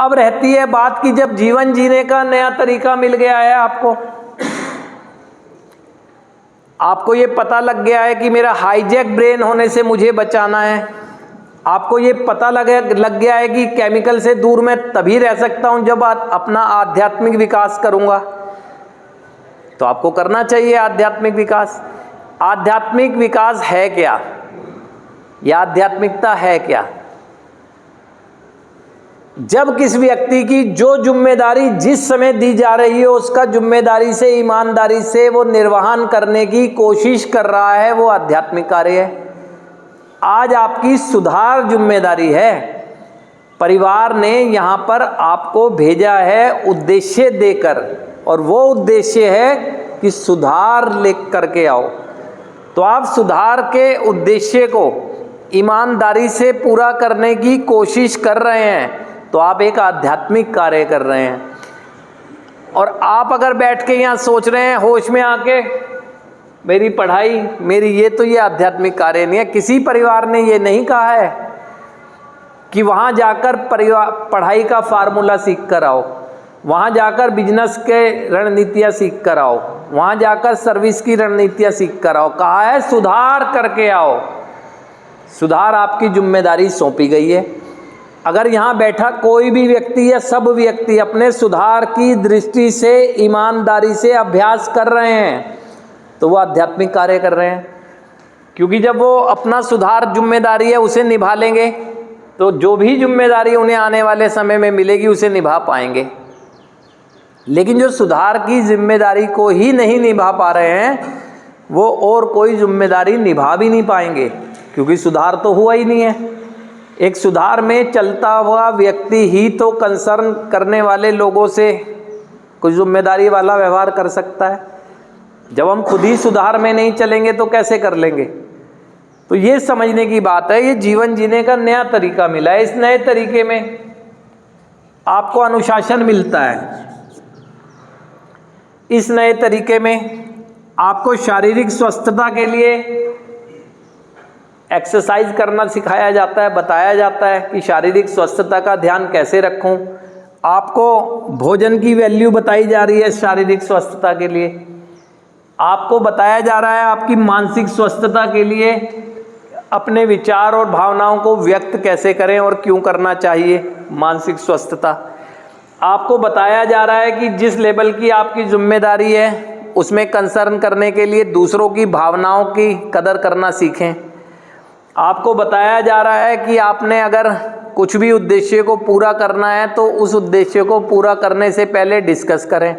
अब रहती है बात कि जब जीवन जीने का नया तरीका मिल गया है आपको ये पता लग गया है कि मेरा हाईजैक ब्रेन होने से मुझे बचाना है, आपको ये पता लग गया है कि केमिकल से दूर मैं तभी रह सकता हूं जब अपना आध्यात्मिक विकास करूंगा, तो आपको करना चाहिए आध्यात्मिक विकास। आध्यात्मिक विकास है क्या, या आध्यात्मिकता है क्या? जब किस व्यक्ति की जो जिम्मेदारी जिस समय दी जा रही है उसका जिम्मेदारी से, ईमानदारी से वो निर्वहन करने की कोशिश कर रहा है, वो आध्यात्मिक कार्य है। आज आपकी सुधार जिम्मेदारी है। परिवार ने यहाँ पर आपको भेजा है उद्देश्य देकर, और वो उद्देश्य है कि सुधार ले करके आओ। तो आप सुधार के उद्देश्य को ईमानदारी से पूरा करने की कोशिश कर रहे हैं, तो आप एक आध्यात्मिक कार्य कर रहे हैं। और आप अगर बैठ के यहाँ सोच रहे हैं होश में आके मेरी पढ़ाई, मेरी ये आध्यात्मिक कार्य नहीं है। किसी परिवार ने ये नहीं कहा है कि वहाँ जाकर पढ़ाई का फार्मूला सीख कर आओ, वहाँ जाकर बिजनेस के रणनीतियाँ सीख कर आओ, वहाँ जाकर सर्विस की रणनीतियाँ सीख कर आओ। कहा है सुधार करके आओ। सुधार आपकी जिम्मेदारी सौंपी गई है। अगर यहाँ बैठा कोई भी व्यक्ति या सब व्यक्ति अपने सुधार की दृष्टि से, ईमानदारी से अभ्यास कर रहे हैं, तो वो आध्यात्मिक कार्य कर रहे हैं। क्योंकि जब वो अपना सुधार जिम्मेदारी है उसे निभा लेंगे, तो जो भी जिम्मेदारी उन्हें आने वाले समय में मिलेगी उसे निभा पाएंगे। लेकिन जो सुधार की जिम्मेदारी को ही नहीं निभा पा रहे हैं, वो और कोई जिम्मेदारी निभा भी नहीं पाएंगे, क्योंकि सुधार तो हुआ ही नहीं है। एक सुधार में चलता हुआ व्यक्ति ही तो कंसर्न करने वाले लोगों से कुछ जिम्मेदारी वाला व्यवहार कर सकता है। जब हम खुद ही सुधार में नहीं चलेंगे तो कैसे कर लेंगे? तो ये समझने की बात है। ये जीवन जीने का नया तरीका मिला है। इस नए तरीके में आपको अनुशासन मिलता है। इस नए तरीके में आपको शारीरिक स्वस्थता के लिए एक्सरसाइज करना सिखाया जाता है, बताया जाता है कि शारीरिक स्वस्थता का ध्यान कैसे रखूं। आपको भोजन की वैल्यू बताई जा रही है शारीरिक स्वस्थता के लिए। आपको बताया जा रहा है आपकी मानसिक स्वस्थता के लिए अपने विचार और भावनाओं को व्यक्त कैसे करें और क्यों करना चाहिए। मानसिक स्वस्थता आपको बताया जा रहा है कि जिस लेवल की आपकी जिम्मेदारी है उसमें कंसर्न करने के लिए दूसरों की भावनाओं की कदर करना सीखें। आपको बताया जा रहा है कि आपने अगर कुछ भी उद्देश्य को पूरा करना है तो उस उद्देश्य को पूरा करने से पहले डिस्कस करें।